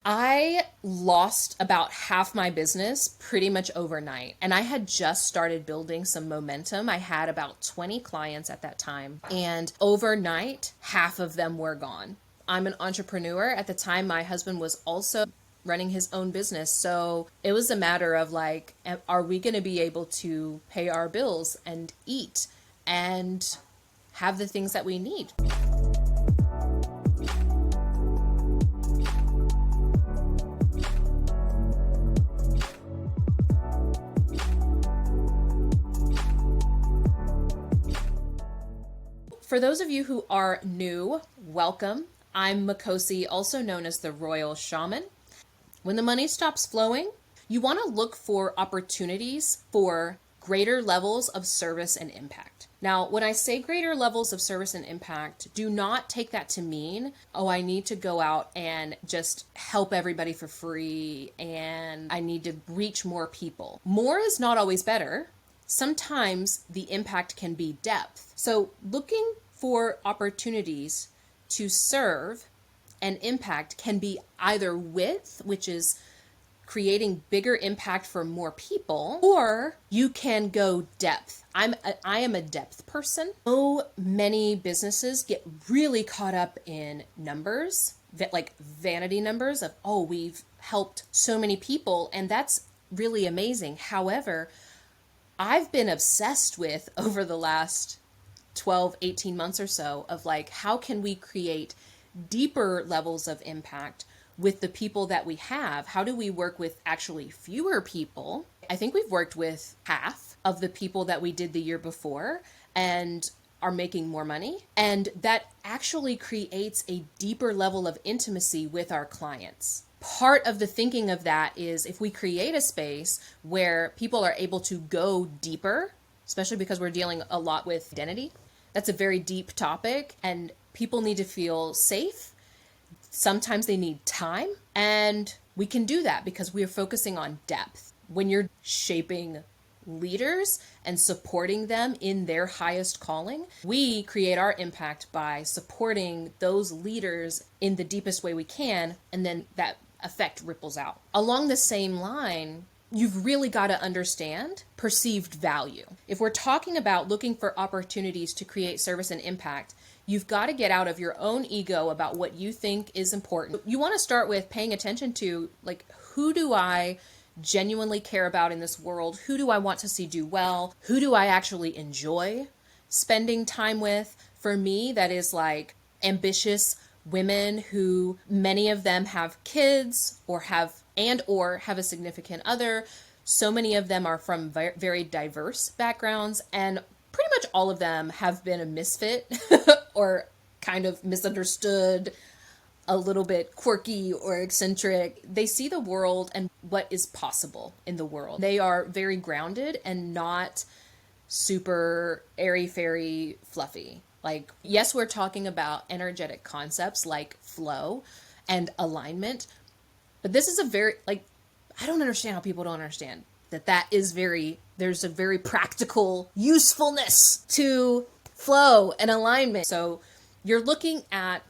I lost about half my business pretty much overnight, and I had just started building some momentum. I had about 20 clients at that time, and overnight, half of them were gone. I'm an entrepreneur. At the time, my husband was also running his own business. So it was a matter of like, are we going to be able to pay our bills and eat and have the things that we need? For those of you who are new, welcome. I'm Makosi, also known as the Royal Shaman. When the money stops flowing, you want to look for opportunities for greater levels of service and impact. Now, when I say greater levels of service and impact, do not take that to mean, oh, I need to go out and just help everybody for free and I need to reach more people. More is not always better. Sometimes the impact can be depth. So looking for opportunities to serve and impact can be either width, which is creating bigger impact for more people, or you can go depth. I am a depth person. So many businesses get really caught up in numbers, like vanity numbers of, oh, we've helped so many people, and that's really amazing. However, I've been obsessed with over the last 12, 18 months or so of like, how can we create deeper levels of impact with the people that we have? How do we work with actually fewer people? I think we've worked with half of the people that we did the year before and are making more money. And that actually creates a deeper level of intimacy with our clients. Part of the thinking of that is if we create a space where people are able to go deeper, especially because we're dealing a lot with identity, that's a very deep topic and people need to feel safe. Sometimes they need time, and we can do that because we are focusing on depth. When you're shaping leaders and supporting them in their highest calling, we create our impact by supporting those leaders in the deepest way we can, and then that effect ripples out. Along the same line, you've really got to understand perceived value. If we're talking about looking for opportunities to create service and impact, you've got to get out of your own ego about what you think is important. You want to start with paying attention to, like, who do I genuinely care about in this world? Who do I want to see do well? Who do I actually enjoy spending time with? For me, that is like ambitious women who many of them have kids or have a significant other. So many of them are from very diverse backgrounds, and pretty much all of them have been a misfit or kind of misunderstood, a little bit quirky or eccentric. They see the world and what is possible in the world. They are very grounded and not super airy-fairy fluffy. Like, yes, we're talking about energetic concepts like flow and alignment, but this is a very, like, I don't understand how people don't understand that there's a very practical usefulness to flow and alignment. So you're looking at,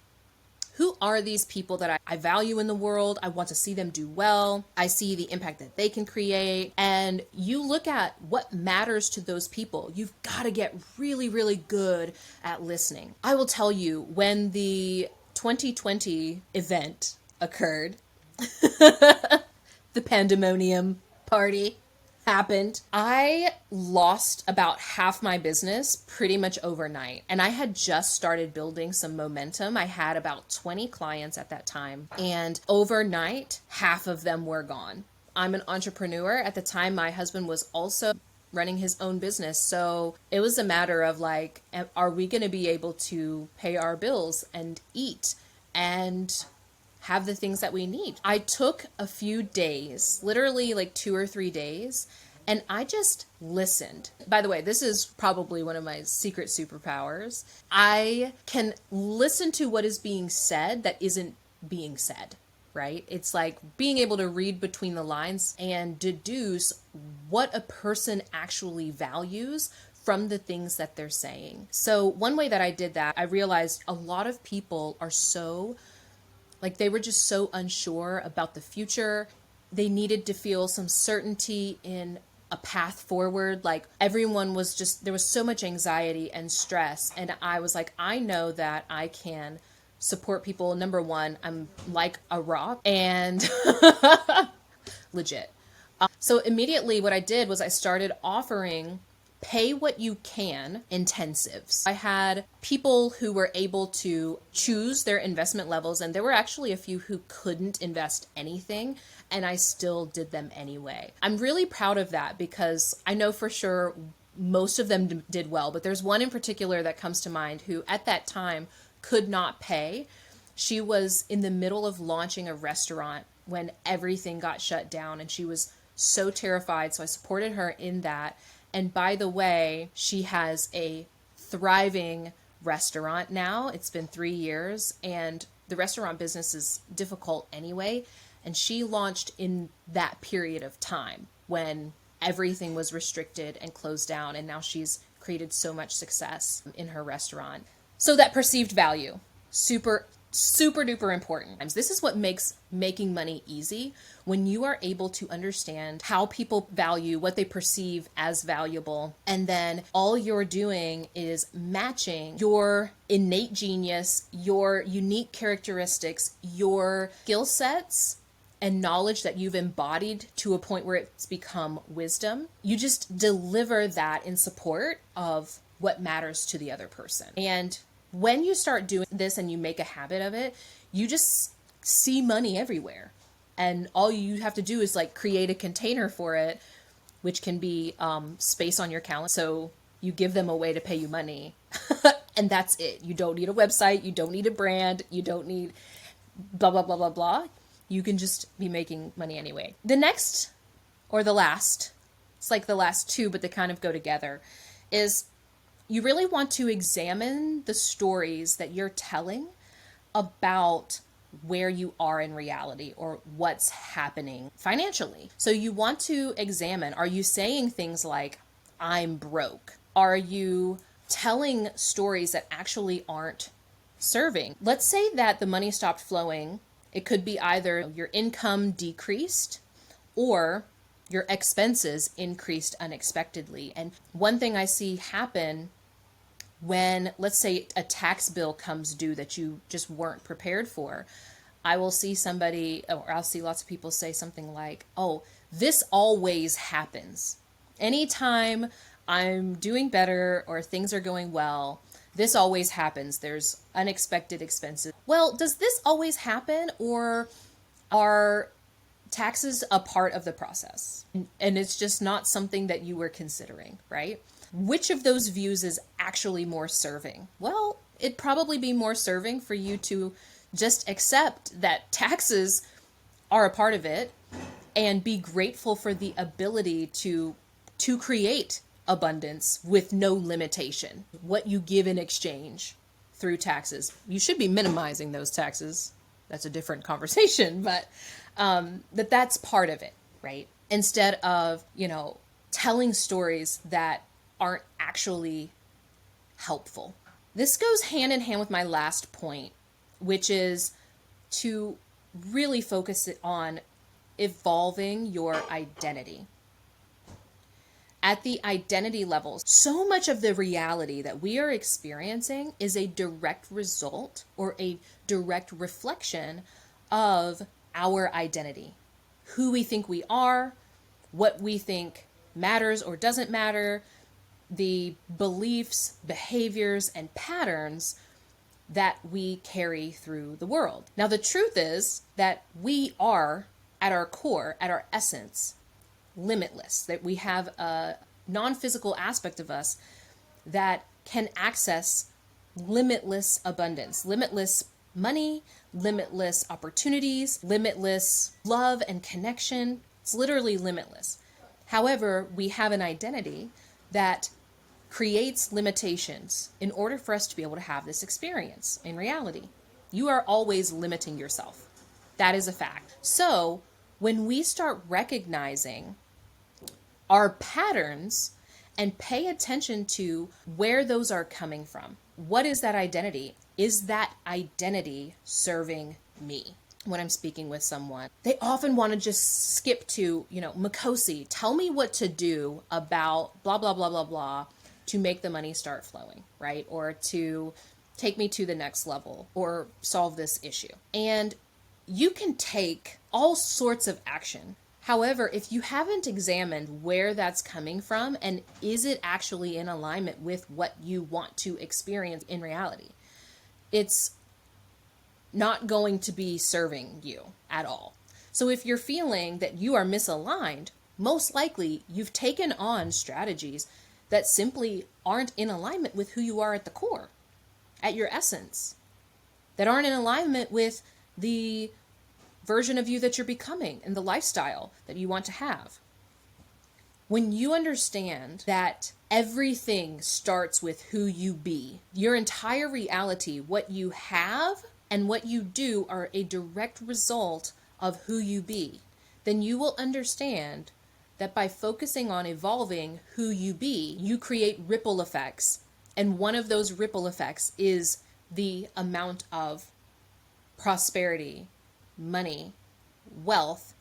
who are these people that I value in the world? I want to see them do well. I see the impact that they can create. And you look at what matters to those people. You've got to get really, really good at listening. I will tell you, when the 2020 event occurred, the pandemonium party happened, I lost about half my business pretty much overnight. And I had just started building some momentum. I had about 20 clients at that time, and overnight, half of them were gone. I'm an entrepreneur. At the time, my husband was also running his own business. So it was a matter of like, are we going to be able to pay our bills and eat and have the things that we need? I took a few days, literally like 2 or 3 days, and I just listened. By the way, this is probably one of my secret superpowers. I can listen to what is being said that isn't being said, right? It's like being able to read between the lines and deduce what a person actually values from the things that they're saying. So one way that I did that, I realized a lot of people are so Like they were just so unsure about the future. They needed to feel some certainty in a path forward. Like everyone was just, there was so much anxiety and stress. And I was like, I know that I can support people. Number one, I'm like a rock and legit. So immediately what I did was I started offering pay what you can intensives. I had people who were able to choose their investment levels, and there were actually a few who couldn't invest anything, and I still did them anyway. I'm really proud of that because I know for sure most of them did well, but there's one in particular that comes to mind who at that time could not pay. She was in the middle of launching a restaurant when everything got shut down, and she was so terrified. So I supported her in that. And by the way, she has a thriving restaurant now. It's been 3 years, and the restaurant business is difficult anyway. And she launched in that period of time when everything was restricted and closed down. And now she's created so much success in her restaurant. So that perceived value, super duper important. This is what makes making money easy, when you are able to understand how people value what they perceive as valuable. And then all you're doing is matching your innate genius, your unique characteristics, your skill sets and knowledge that you've embodied to a point where it's become wisdom. You just deliver that in support of what matters to the other person. And when you start doing this and you make a habit of it, you just see money everywhere. And all you have to do is like create a container for it, which can be space on your calendar. So you give them a way to pay you money and that's it. You don't need a website. You don't need a brand. You don't need blah, blah, blah, blah, blah. You can just be making money anyway. The next, or the last, it's like the last two, but they kind of go together, is you really want to examine the stories that you're telling about where you are in reality or what's happening financially. So you want to examine, are you saying things like, I'm broke? Are you telling stories that actually aren't serving? Let's say that the money stopped flowing. It could be either your income decreased or your expenses increased unexpectedly. And one thing I see happen when, let's say, a tax bill comes due that you just weren't prepared for, I will see somebody, or I'll see lots of people say something like, oh, this always happens. Anytime I'm doing better or things are going well, this always happens. There's unexpected expenses. Well, does this always happen, or are taxes a part of the process? And it's just not something that you were considering, right? Which of those views is actually more serving? Well, it'd probably be more serving for you to just accept that taxes are a part of it and be grateful for the ability to create abundance with no limitation. What you give in exchange through taxes. You should be minimizing those taxes. That's a different conversation, but that's part of it, right? Instead of, telling stories that aren't actually helpful. This goes hand in hand with my last point, which is to really focus it on evolving your identity. At the identity levels, so much of the reality that we are experiencing is a direct result or a direct reflection of our identity. Who we think we are, what we think matters or doesn't matter, the beliefs, behaviors, and patterns that we carry through the world. Now, the truth is that we are, at our core, at our essence, limitless, that we have a non-physical aspect of us that can access limitless abundance, limitless money, limitless opportunities, limitless love and connection. It's literally limitless. However, we have an identity that creates limitations in order for us to be able to have this experience in reality. You are always limiting yourself. That is a fact. So when we start recognizing our patterns and pay attention to where those are coming from, what is that identity? Is that identity serving me when I'm speaking with someone. They often want to just skip to, Makosi, tell me what to do about blah, blah, blah, blah, blah to make the money start flowing, right? Or to take me to the next level or solve this issue. And you can take all sorts of action. However, if you haven't examined where that's coming from and is it actually in alignment with what you want to experience in reality, it's not going to be serving you at all. So if you're feeling that you are misaligned, most likely you've taken on strategies that simply aren't in alignment with who you are at the core, at your essence, that aren't in alignment with the version of you that you're becoming and the lifestyle that you want to have. When you understand that everything starts with who you be, your entire reality, what you have and what you do are a direct result of who you be, then you will understand that by focusing on evolving who you be, you create ripple effects. And one of those ripple effects is the amount of prosperity, money, wealth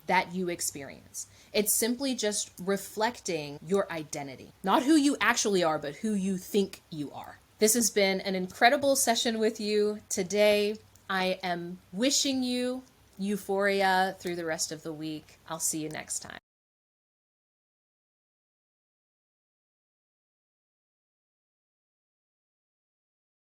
that you experience. It's simply just reflecting your identity, not who you actually are, but who you think you are. This has been an incredible session with you today. I am wishing you euphoria through the rest of the week. I'll see you next time.